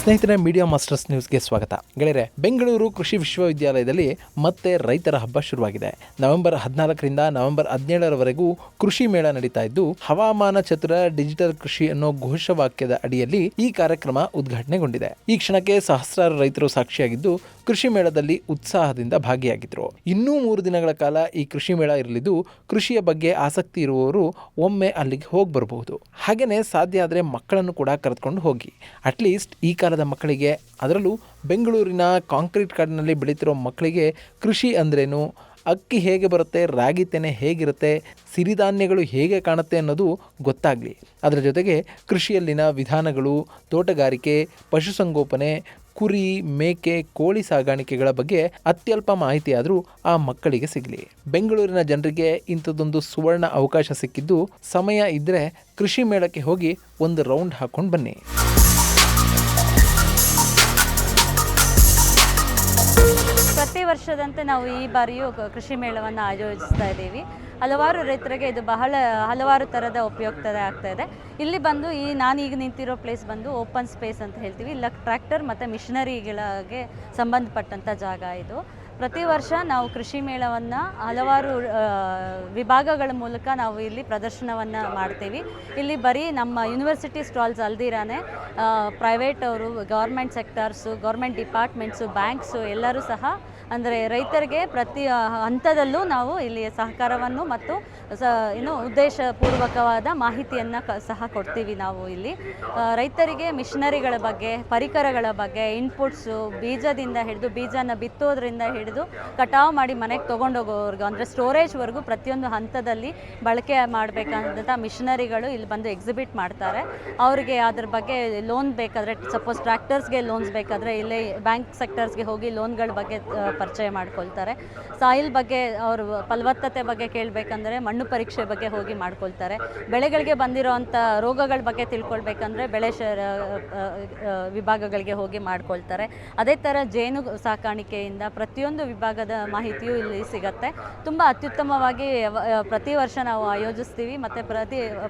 ಸ್ನೇಹಿತರೆ, media masters ನ್ಯೂಸ್ಗೆ ಸ್ವಾಗತ. ಗೆಳೆಯರೆ, ಬೆಂಗಳೂರು ಕೃಷಿ ವಿಶ್ವವಿದ್ಯಾಲಯದಲ್ಲಿ ಮತ್ತೆ ರೈತರ ಹಬ್ಬ ಶುರುವಾಗಿದೆ. ನವೆಂಬರ್ 14ರಿಂದ ನವೆಂಬರ್ 17ರವರೆಗೂ ಕೃಷಿ ಮೇಳ ನಡೀತಾ ಇದ್ದು, ಹವಾಮಾನ ಚತುರ ಡಿಜಿಟಲ್ ಕೃಷಿ ಅನ್ನೋ ಘೋಷವಾಕ್ಯದ ಅಡಿಯಲ್ಲಿ ಈ ಕಾರ್ಯಕ್ರಮ ಉದ್ಘಾಟನೆಗೊಂಡಿದೆ. ಈ ಕ್ಷಣಕ್ಕೆ ಸಹಸ್ರಾರು ರೈತರು ಸಾಕ್ಷಿಯಾಗಿದ್ದು, ಕೃಷಿ ಮೇಳದಲ್ಲಿ ಉತ್ಸಾಹದಿಂದ ಭಾಗಿಯಾಗಿದ್ರು. ಇನ್ನೂ 3 ದಿನಗಳ ಕಾಲ ಈ ಕೃಷಿ ಮೇಳ ಇರಲಿದ್ದು, ಕೃಷಿಯ ಬಗ್ಗೆ ಆಸಕ್ತಿ ಇರುವವರು ಒಮ್ಮೆ ಅಲ್ಲಿಗೆ ಹೋಗಿ ಬರಬಹುದು. ಹಾಗೇನೆ ಸಾಧ್ಯ ಆದರೆ ಮಕ್ಕಳನ್ನು ಕೂಡ ಕರೆದುಕೊಂಡು ಹೋಗಿ. ಅಟ್ಲೀಸ್ಟ್ ಈ ಕಾಲದ ಮಕ್ಕಳಿಗೆ, ಅದರಲ್ಲೂ ಬೆಂಗಳೂರಿನ ಕಾಂಕ್ರೀಟ್ ಕಾಡಿನಲ್ಲಿ ಬೆಳೀತಿರೋ ಮಕ್ಕಳಿಗೆ ಕೃಷಿ ಅಂದ್ರೇನು, ಅಕ್ಕಿ ಹೇಗೆ ಬರುತ್ತೆ, ರಾಗಿ ತೆನೆ ಹೇಗಿರುತ್ತೆ, ಸಿರಿಧಾನ್ಯಗಳು ಹೇಗೆ ಕಾಣುತ್ತೆ ಅನ್ನೋದು ಗೊತ್ತಾಗಲಿ. ಅದರ ಜೊತೆಗೆ ಕೃಷಿಯಲ್ಲಿನ ವಿಧಾನಗಳು, ತೋಟಗಾರಿಕೆ, ಪಶುಸಂಗೋಪನೆ, ಕುರಿ, ಮೇಕೆ, ಕೋಳಿ ಸಾಗಾಣಿಕೆಗಳ ಬಗ್ಗೆ ಅತ್ಯಲ್ಪ ಮಾಹಿತಿ ಆದರೂ ಆ ಮಕ್ಕಳಿಗೆ ಸಿಗಲಿ. ಬೆಂಗಳೂರಿನ ಜನರಿಗೆ ಇಂಥದ್ದೊಂದು ಸುವರ್ಣ ಅವಕಾಶ ಸಿಕ್ಕಿದ್ದು, ಸಮಯ ಇದ್ದರೆ ಕೃಷಿ ಮೇಳಕ್ಕೆ ಹೋಗಿ ಒಂದು ರೌಂಡ್ ಹಾಕೊಂಡು ಬನ್ನಿ. ಪ್ರತಿ ವರ್ಷದಂತೆ ನಾವು ಈ ಬಾರಿಯೂ ಕೃಷಿ ಮೇಳವನ್ನು ಆಯೋಜಿಸ್ತಾ ಇದ್ದೀವಿ. ಹಲವಾರು ರೈತರಿಗೆ ಇದು ಹಲವಾರು ಥರದ ಉಪಯುಕ್ತತೆ ಆಗ್ತಾ ಇದೆ. ಇಲ್ಲಿ ಬಂದು ನಾನೀಗ ನಿಂತಿರೋ ಪ್ಲೇಸ್ ಬಂದು ಓಪನ್ ಸ್ಪೇಸ್ ಅಂತ ಹೇಳ್ತೀವಿ. ಇಲ್ಲ ಟ್ರ್ಯಾಕ್ಟರ್ ಮತ್ತು ಮಿಷನರಿಗಳಿಗೆ ಸಂಬಂಧಪಟ್ಟಂಥ ಜಾಗ ಇದು. ಪ್ರತಿ ವರ್ಷ ನಾವು ಕೃಷಿ ಮೇಳವನ್ನು ಹಲವಾರು ವಿಭಾಗಗಳ ಮೂಲಕ ನಾವು ಇಲ್ಲಿ ಪ್ರದರ್ಶನವನ್ನು ಮಾಡ್ತೀವಿ. ಇಲ್ಲಿ ಬರೀ ನಮ್ಮ ಯೂನಿವರ್ಸಿಟಿ ಸ್ಟಾಲ್ಸ್ ಅಲ್ದಿರಾನೆ ಪ್ರೈವೇಟ್ ಅವರು, government sectors, government departments, banks ಎಲ್ಲರೂ ಸಹ, ಅಂದರೆ ರೈತರಿಗೆ ಪ್ರತಿ ಹಂತದಲ್ಲೂ ನಾವು ಇಲ್ಲಿ ಸಹಕಾರವನ್ನು ಮತ್ತು ಉದ್ದೇಶಪೂರ್ವಕವಾದ ಮಾಹಿತಿಯನ್ನು ಸಹ ಕೊಡ್ತೀವಿ. ನಾವು ಇಲ್ಲಿ ರೈತರಿಗೆ ಮಿಷನರಿಗಳ ಬಗ್ಗೆ, ಪರಿಕರಗಳ ಬಗ್ಗೆ, ಇನ್ಪುಟ್ಸು, ಬೀಜದಿಂದ ಹಿಡಿದು, ಬೀಜನ ಬಿತ್ತೋದ್ರಿಂದ ಹಿಡಿದು ಕಟಾವು ಮಾಡಿ ಮನೆಗೆ ತೊಗೊಂಡೋಗೋವರೆಗೂ, ಅಂದರೆ ಸ್ಟೋರೇಜ್ವರೆಗೂ ಪ್ರತಿಯೊಂದು ಹಂತದಲ್ಲಿ ಬಳಕೆ ಮಾಡಬೇಕಂತ ಮಿಷನರಿಗಳು ಇಲ್ಲಿ ಬಂದು ಎಕ್ಸಿಬಿಟ್ ಮಾಡ್ತಾರೆ. ಅವರಿಗೆ ಅದ್ರ ಬಗ್ಗೆ ಲೋನ್ ಬೇಕಾದರೆ, ಸಪೋಸ್ ಟ್ರ್ಯಾಕ್ಟರ್ಸ್ಗೆ ಲೋನ್ಸ್ ಬೇಕಾದರೆ ಇಲ್ಲೇ ಬ್ಯಾಂಕ್ ಸೆಕ್ಟರ್ಸ್ಗೆ ಹೋಗಿ ಲೋನ್ಗಳ ಬಗ್ಗೆ ಪರಿಚಯ ಮಾಡ್ಕೊಳ್ತಾರೆ. ಸಾಯಿಲ್ ಬಗ್ಗೆ, ಅವರು ಫಲವತ್ತತೆ ಬಗ್ಗೆ ಕೇಳಬೇಕಂದ್ರೆ ಮಣ್ಣು ಪರೀಕ್ಷೆ ಬಗ್ಗೆ ಹೋಗಿ ಮಾಡ್ಕೊಳ್ತಾರೆ. ಬೆಳೆಗಳಿಗೆ ಬಂದಿರೋವಂಥ ರೋಗಗಳ ಬಗ್ಗೆ ತಿಳ್ಕೊಳ್ಬೇಕಂದ್ರೆ ಬೆಳೆ ವಿಭಾಗಗಳಿಗೆ ಹೋಗಿ ಮಾಡ್ಕೊಳ್ತಾರೆ. ಅದೇ ಥರ ಜೇನು ಸಾಕಾಣಿಕೆಯಿಂದ ಪ್ರತಿಯೊಂದು ವಿಭಾಗದ ಮಾಹಿತಿಯೂ ಇಲ್ಲಿ ಸಿಗುತ್ತೆ. ತುಂಬ ಅತ್ಯುತ್ತಮವಾಗಿ ಪ್ರತಿ ವರ್ಷ ನಾವು ಆಯೋಜಿಸ್ತೀವಿ. ಮತ್ತು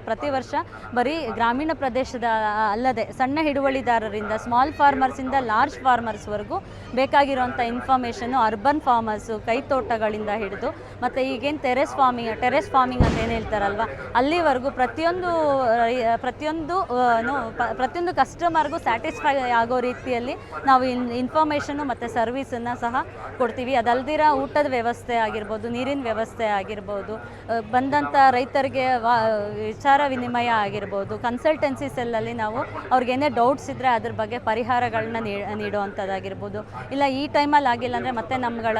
ಪ್ರತಿ ವರ್ಷ ಬರೀ ಗ್ರಾಮೀಣ ಪ್ರದೇಶದ ಅಲ್ಲದೆ ಸಣ್ಣ ಹಿಡುವಳಿದಾರರಿಂದ, ಸ್ಮಾಲ್ ಫಾರ್ಮರ್ಸಿಂದ ಲಾರ್ಜ್ ಫಾರ್ಮರ್ಸ್ವರೆಗೂ ಬೇಕಾಗಿರುವಂಥ ಇನ್ಫಾರ್ಮೇಷನ್ನು, ಅರ್ಬನ್ ಫಾರ್ಮರ್ಸು, ಕೈತೋಟಗಳಿಂದ ಹಿಡಿದು, ಮತ್ತು ಈಗೇನು ಟೆರೆಸ್ ಫಾರ್ಮಿಂಗ್ ಅಂತ ಏನು ಹೇಳ್ತಾರಲ್ವ, ಅಲ್ಲಿವರೆಗೂ ಪ್ರತಿಯೊಂದು ಕಸ್ಟಮರ್ಗೂ ಸ್ಯಾಟಿಸ್ಫೈ ಆಗೋ ರೀತಿಯಲ್ಲಿ ನಾವು ಇನ್ಫಾರ್ಮೇಷನ್ನು ಮತ್ತು ಸರ್ವಿಸನ್ನು ಸಹ ಕೊಡ್ತೀವಿ. ಅದಲ್ದಿರ ಊಟದ ವ್ಯವಸ್ಥೆ ಆಗಿರ್ಬೋದು, ನೀರಿನ ವ್ಯವಸ್ಥೆ ಆಗಿರ್ಬೋದು, ಬಂದಂಥ ರೈತರಿಗೆ ವಿಚಾರ ವಿನಿಮಯ ಆಗಿರ್ಬೋದು, ಕನ್ಸಲ್ಟೆನ್ಸಿ ಸೆಲ್ಲಲ್ಲಿ ನಾವು ಅವ್ರಿಗೇನೇ ಡೌಟ್ಸ್ ಇದ್ದರೆ ಅದ್ರ ಬಗ್ಗೆ ಪರಿಹಾರಗಳನ್ನ ನೀಡುವಂಥದ್ದಾಗಿರ್ಬೋದು. ಇಲ್ಲ ಈ ಟೈಮಲ್ಲಿ ಆಗಿಲ್ಲ ಅಂದರೆ ಮತ್ತೆ ನಮ್ಮಗಳ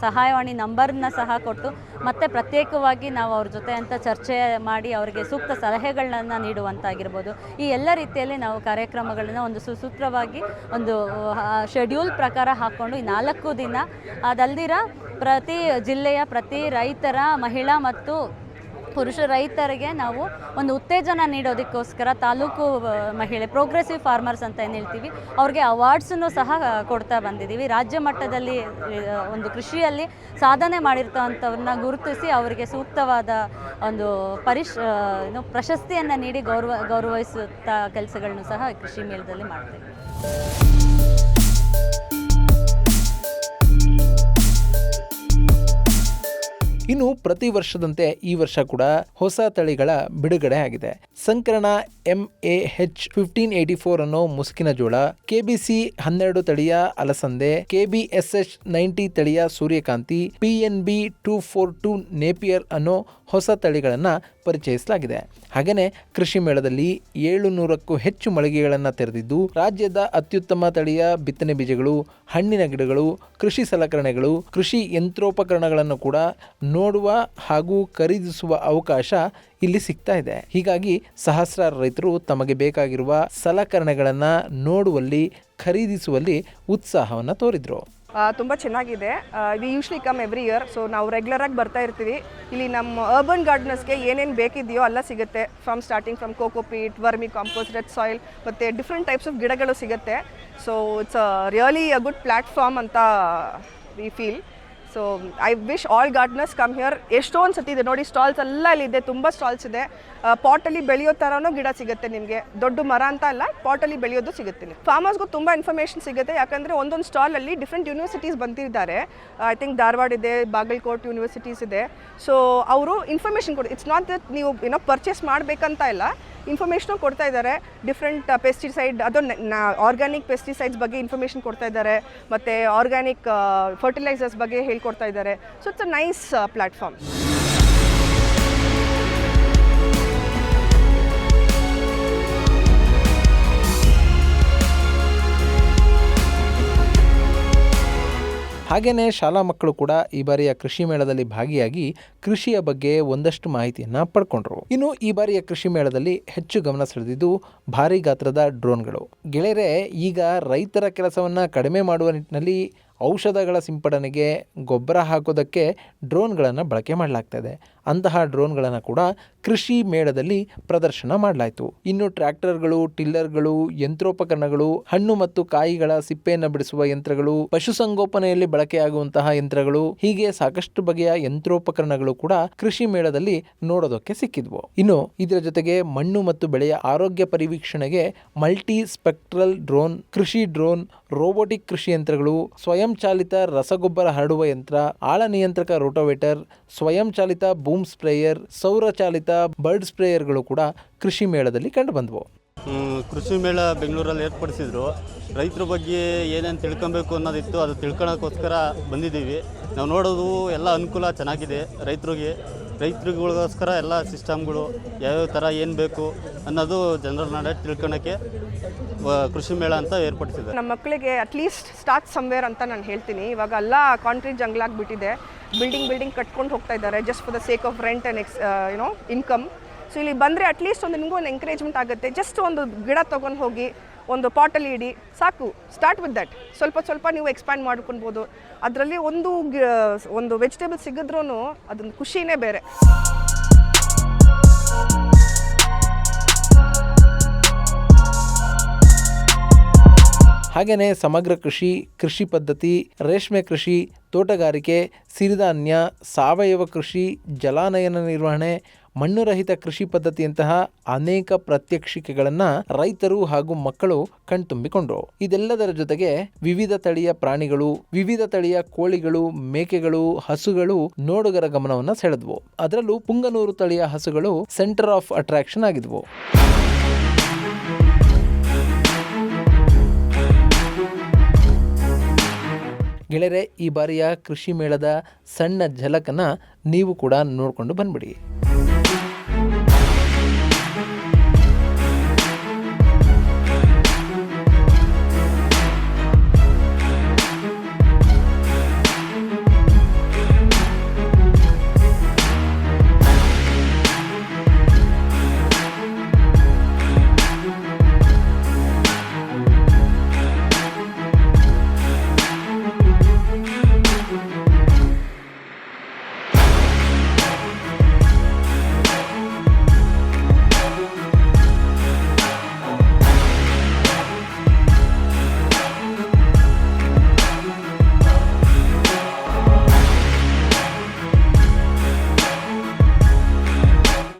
ಸಹಾಯವಾಣಿ ನಂಬರ್ನ ಸಹ ಕೊಟ್ಟು ಮತ್ತೆ ಪ್ರತ್ಯೇಕವಾಗಿ ನಾವು ಅವ್ರ ಜೊತೆ ಅಂತ ಚರ್ಚೆ ಮಾಡಿ ಅವರಿಗೆ ಸೂಕ್ತ ಸಲಹೆಗಳನ್ನ ನೀಡುವಂತಾಗಿರ್ಬೋದು. ಈ ಎಲ್ಲ ರೀತಿಯಲ್ಲಿ ನಾವು ಕಾರ್ಯಕ್ರಮಗಳನ್ನು ಒಂದು ಸುಸೂತ್ರವಾಗಿ ಒಂದು ಶೆಡ್ಯೂಲ್ ಪ್ರಕಾರ ಹಾಕ್ಕೊಂಡು ಈ 4 ದಿನ, ಅದಲ್ದಿರ ಪ್ರತಿ ಜಿಲ್ಲೆಯ ಪ್ರತಿ ರೈತರ, ಮಹಿಳಾ ಮತ್ತು ಪುರುಷ ರೈತರಿಗೆ ನಾವು ಒಂದು ಉತ್ತೇಜನ ನೀಡೋದಕ್ಕೋಸ್ಕರ ತಾಲೂಕು ಮಹಿಳೆ ಪ್ರೋಗ್ರೆಸಿವ್ ಫಾರ್ಮರ್ಸ್ ಅಂತ ಏನು ಹೇಳ್ತೀವಿ, ಅವ್ರಿಗೆ ಅವಾರ್ಡ್ಸನ್ನು ಸಹ ಕೊಡ್ತಾ ಬಂದಿದ್ದೀವಿ. ರಾಜ್ಯ ಮಟ್ಟದಲ್ಲಿ ಒಂದು ಕೃಷಿಯಲ್ಲಿ ಸಾಧನೆ ಮಾಡಿರ್ತವಂಥವ್ರನ್ನ ಗುರುತಿಸಿ ಅವರಿಗೆ ಸೂಕ್ತವಾದ ಒಂದು ಪ್ರಶಸ್ತಿಯನ್ನು ನೀಡಿ ಗೌರವಿಸುತ್ತಾ ಕೆಲಸಗಳನ್ನು ಸಹ ಕೃಷಿ ಮೇಳದಲ್ಲಿ ಮಾಡ್ತೀವಿ. ಇನ್ನು ಪ್ರತಿ ವರ್ಷದಂತೆ ಈ ವರ್ಷ ಕೂಡ ಹೊಸ ತಳಿಗಳ ಬಿಡುಗಡೆ ಆಗಿದೆ. ಸಂಕರಣ MAH 1584 ಅನ್ನೋ ಮುಸುಕಿನ ಜೋಳ, KBC 12 ತಳಿಯ ಅಲಸಂದೆ, KBSH 90 ತಳಿಯ ಸೂರ್ಯಕಾಂತಿ, PNB 242 ನೇಪಿಯರ್ ಅನ್ನೋ ಹೊಸ ತಳಿಗಳನ್ನು ಪರಿಚಯಿಸಲಾಗಿದೆ. ಹಾಗೆಯೇ ಕೃಷಿ ಮೇಳದಲ್ಲಿ 700ಕ್ಕೂ ಹೆಚ್ಚು ಮಳಿಗೆಗಳನ್ನು ತೆರೆದಿದ್ದು, ರಾಜ್ಯದ ಅತ್ಯುತ್ತಮ ತಳಿಯ ಬಿತ್ತನೆ ಬೀಜಗಳು, ಹಣ್ಣಿನ ಗಿಡಗಳು, ಕೃಷಿ ಸಲಕರಣೆಗಳು, ಕೃಷಿ ಯಂತ್ರೋಪಕರಣಗಳನ್ನು ಕೂಡ ನೋಡುವ ಹಾಗೂ ಖರೀದಿಸುವ ಅವಕಾಶ ಇಲ್ಲಿ ಸಿಗ್ತಾ ಇದೆ. ಹೀಗಾಗಿ ಸಹಸ್ರಾರು ರೈತರು ತಮಗೆ ಬೇಕಾಗಿರುವ ಸಲಕರಣೆಗಳನ್ನು ನೋಡುವಲ್ಲಿ, ಖರೀದಿಸುವಲ್ಲಿ ಉತ್ಸಾಹವನ್ನು ತೋರಿದ್ರು. ತುಂಬ ಚೆನ್ನಾಗಿದೆ. We usually come every year. So ನಾವು ರೆಗ್ಯುಲರಾಗಿ ಬರ್ತಾ ಇರ್ತೀವಿ. ಇಲ್ಲಿ ನಮ್ಮ ಅರ್ಬನ್ ಗಾರ್ಡನರ್ಸ್ಗೆ ಏನೇನು ಬೇಕಿದೆಯೋ ಎಲ್ಲ ಸಿಗುತ್ತೆ. Starting from cocopeat, vermicompost, red soil ಮತ್ತು ಡಿಫ್ರೆಂಟ್ ಟೈಪ್ಸ್ ಆಫ್ ಗಿಡಗಳು ಸಿಗುತ್ತೆ. So it's really a good platform ಅಂತ we feel. So I wish all gardeners come here. ಎಷ್ಟೊಂದು ಸತಿ ಇದೆ ನೋಡಿ, ಸ್ಟಾಲ್ಸ್ ಎಲ್ಲ ಇಲ್ಲಿದೆ, ತುಂಬ ಸ್ಟಾಲ್ಸ್ ಇದೆ. ಪಾಟಲ್ಲಿ ಬೆಳೆಯೋ ಥರನೂ ಗಿಡ ಸಿಗುತ್ತೆ ನಿಮಗೆ, ದೊಡ್ಡ ಮರ ಅಂತ ಅಲ್ಲ, ಪಾಟಲ್ಲಿ ಬೆಳೆಯೋದು ಸಿಗುತ್ತೆ. ಫಾರ್ಮರ್ಸ್ಗೂ ತುಂಬ ಇನ್ಫಾರ್ಮೇಷನ್ ಸಿಗುತ್ತೆ, ಯಾಕಂದರೆ ಒಂದೊಂದು ಸ್ಟಾಲಲ್ಲಿ ಡಿಫ್ರೆಂಟ್ ಯೂನಿವರ್ಸಿಟೀಸ್ ಬಂದಿದ್ದಾರೆ. ಐ ಥಿಂಕ್ ಧಾರವಾಡ ಇದೆ, ಬಾಗಲಕೋಟ್ ಯೂನಿವರ್ಸಿಟೀಸ್ ಇದೆ. ಸೊ ಅವರು ಇನ್ಫಾರ್ಮೇಷನ್ ಕೊಡಿ. ಇಟ್ಸ್ ನಾಟ್ ದಟ್ ನೀವು ಏನೋ ಪರ್ಚೇಸ್ ಮಾಡಬೇಕಂತ ಇಲ್ಲ, ಇನ್ಫಾರ್ಮೇಷನು ಕೊಡ್ತಾ ಇದ್ದಾರೆ. ಡಿಫ್ರೆಂಟ್ ಪೆಸ್ಟಿಸೈಡ್, ಅದು ಆರ್ಗ್ಯಾನಿಕ್ ಪೆಸ್ಟಿಸೈಡ್ಸ್ ಬಗ್ಗೆ ಇನ್ಫಾರ್ಮೇಷನ್ ಕೊಡ್ತಾ ಇದ್ದಾರೆ, ಮತ್ತು ಆರ್ಗ್ಯಾನಿಕ್ ಫರ್ಟಿಲೈಸರ್ಸ್ ಬಗ್ಗೆ ಹೇಳ್ಕೊಡ್ತಾ ಇದ್ದಾರೆ. So it's a nice platform. ಹಾಗೆಯೇ ಶಾಲಾ ಮಕ್ಕಳು ಕೂಡ ಈ ಬಾರಿಯ ಕೃಷಿ ಮೇಳದಲ್ಲಿ ಭಾಗಿಯಾಗಿ ಕೃಷಿಯ ಬಗ್ಗೆ ಒಂದಷ್ಟು ಮಾಹಿತಿಯನ್ನು ಪಡ್ಕೊಂಡ್ರು. ಇನ್ನು ಈ ಬಾರಿಯ ಕೃಷಿ ಮೇಳದಲ್ಲಿ ಹೆಚ್ಚು ಗಮನ ಸೆಳೆದಿದ್ದು ಭಾರಿ ಗಾತ್ರದ ಡ್ರೋನ್ಗಳು. ಗೆಳೆಯರೆ, ಈಗ ರೈತರ ಕೆಲಸವನ್ನು ಕಡಿಮೆ ಮಾಡುವ ನಿಟ್ಟಿನಲ್ಲಿ ಔಷಧಗಳ ಸಿಂಪಡಣೆಗೆ, ಗೊಬ್ಬರ ಹಾಕೋದಕ್ಕೆ ಡ್ರೋನ್ಗಳನ್ನು ಬಳಕೆ ಮಾಡಲಾಗ್ತದೆ. ಅಂತಹ ಡ್ರೋನ್ಗಳನ್ನು ಕೂಡ ಕೃಷಿ ಮೇಳದಲ್ಲಿ ಪ್ರದರ್ಶನ ಮಾಡಲಾಯಿತು. ಇನ್ನು ಟ್ರ್ಯಾಕ್ಟರ್ಗಳು, ಟಿಲ್ಲರ್ಗಳು, ಯಂತ್ರೋಪಕರಣಗಳು, ಹಣ್ಣು ಮತ್ತು ಕಾಯಿಗಳ ಸಿಪ್ಪೆಯನ್ನು ಬಿಡಿಸುವ ಯಂತ್ರಗಳು, ಪಶುಸಂಗೋಪನೆಯಲ್ಲಿ ಬಳಕೆಯಾಗುವಂತಹ ಯಂತ್ರಗಳು, ಹೀಗೆ ಸಾಕಷ್ಟು ಬಗೆಯ ಯಂತ್ರೋಪಕರಣಗಳು ಕೂಡ ಕೃಷಿ ಮೇಳದಲ್ಲಿ ನೋಡೋದಕ್ಕೆ ಸಿಕ್ಕಿದ್ವು. ಇನ್ನು ಇದರ ಜೊತೆಗೆ ಮಣ್ಣು ಮತ್ತು ಬೆಳೆಯ ಆರೋಗ್ಯ ಪರಿವೀಕ್ಷಣೆಗೆ ಮಲ್ಟಿ ಸ್ಪೆಕ್ಟ್ರಲ್ ಡ್ರೋನ್, ಕೃಷಿ ಡ್ರೋನ್, ರೋಬೋಟಿಕ್ ಕೃಷಿ ಯಂತ್ರಗಳು, ಸ್ವಯಂ ಚಾಲಿತ ರಸಗೊಬ್ಬರ ಹರಡುವ ಯಂತ್ರ, ಆಳ ನಿಯಂತ್ರಕ ರೋಟೋವೇಟರ್, ಸ್ವಯಂ ಚಾಲಿತ ಬೂಮ್ ಸ್ಪ್ರೇಯರ್, ಸೌರ ಚಾಲಿತ ಬರ್ಡ್ ಸ್ಪ್ರೇಯರ್ಗಳು ಕೂಡ ಕೃಷಿ ಮೇಳದಲ್ಲಿ ಕಂಡು ಬಂದವು. ಕೃಷಿ ಮೇಳ ಬೆಂಗಳೂರಲ್ಲಿ ಏರ್ಪಡಿಸಿದ್ರು. ರೈತರ ಬಗ್ಗೆ ಏನೇನು ತಿಳ್ಕೊಬೇಕು ಅನ್ನೋದಿತ್ತು, ಅದು ತಿಳ್ಕೊಳ್ಳೋಕ್ಕೋಸ್ಕರ ಬಂದಿದ್ದೀವಿ. ನಾವು ನೋಡೋದು ಎಲ್ಲ ಅನುಕೂಲ ಚೆನ್ನಾಗಿದೆ. ರೈತರುಗಳಿಗೋಸ್ಕರ ಎಲ್ಲ ಸಿಸ್ಟಮ್ಗಳು ಯಾವ್ಯಾವ ಥರ ಏನು ಬೇಕು ಅನ್ನೋದು ಜನರಲ್ ನಾಲೆಡ್ಜ್ ತಿಳ್ಕೊಳಕ್ಕೆ ಕೃಷಿ ಮೇಳ ಅಂತ ಏರ್ಪಡಿಸಿದ್ದಾರೆ. ನಮ್ಮ ಮಕ್ಕಳಿಗೆ ಅಟ್ಲೀಸ್ಟ್ ಸ್ಟಾರ್ಟ್ ಸಮ್ವೇರ್ ಅಂತ ನಾನು ಹೇಳ್ತೀನಿ. ಇವಾಗ ಎಲ್ಲ ಕಾಂಕ್ರೀಟ್ ಜಂಗಲ್ ಆಗಿಬಿಟ್ಟಿದೆ, ಬಿಲ್ಡಿಂಗ್ ಕಟ್ಕೊಂಡು ಹೋಗ್ತಾ ಇದ್ದಾರೆ just for the sake of rent and income. So ಇಲ್ಲಿ ಬಂದರೆ ಅಟ್ಲೀಸ್ಟ್ ನಿಮಗೂ ಒಂದು ಎಂಕರೇಜ್ಮೆಂಟ್ ಆಗುತ್ತೆ. ಜಸ್ಟ್ ಒಂದು ಗಿಡ ತೊಗೊಂಡು ಹೋಗಿ ಒಂದು ಪಾಟಲ್ಲಿ ಇಡಿ, ಸಾಕು. Start with that. ಸ್ವಲ್ಪ ನೀವು ಎಕ್ಸ್ಪ್ಯಾಂಡ್ ಮಾಡ್ಕೊಳ್ಬೋದು. ಅದರಲ್ಲಿ ಒಂದು ವೆಜಿಟೇಬಲ್ ಸಿಗಿದ್ರೂ ಅದೊಂದು ಖುಷಿನೇ ಬೇರೆ. ಹಾಗೆಯೇ ಸಮಗ್ರ ಕೃಷಿ ಪದ್ಧತಿ, ರೇಷ್ಮೆ ಕೃಷಿ, ತೋಟಗಾರಿಕೆ, ಸಿರಿಧಾನ್ಯ, ಸಾವಯವ ಕೃಷಿ, ಜಲಾನಯನ ನಿರ್ವಹಣೆ, ಮಣ್ಣುರಹಿತ ಕೃಷಿ ಪದ್ಧತಿಯಂತಹ ಅನೇಕ ಪ್ರಾತ್ಯಕ್ಷಿಕೆಗಳನ್ನು ರೈತರು ಹಾಗೂ ಮಕ್ಕಳು ಕಣ್ತುಂಬಿಕೊಂಡ್ರು. ಇದೆಲ್ಲದರ ಜೊತೆಗೆ ವಿವಿಧ ತಳಿಯ ಪ್ರಾಣಿಗಳು, ವಿವಿಧ ತಳಿಯ ಕೋಳಿಗಳು, ಮೇಕೆಗಳು, ಹಸುಗಳು ನೋಡುಗರ ಗಮನವನ್ನು ಸೆಳೆದ್ವು. ಅದರಲ್ಲೂ ಪುಂಗನೂರು ತಳಿಯ ಹಸುಗಳು ಸೆಂಟರ್ ಆಫ್ ಅಟ್ರಾಕ್ಷನ್ ಆಗಿದ್ವು. ಗೆಳೆಯರೆ, ಈ ಬಾರಿಯ ಕೃಷಿ ಮೇಳದ ಸಣ್ಣ ಝಲಕನ್ನು ನೀವು ಕೂಡ ನೋಡಿಕೊಂಡು ಬಂದ್ಬಿಡಿ.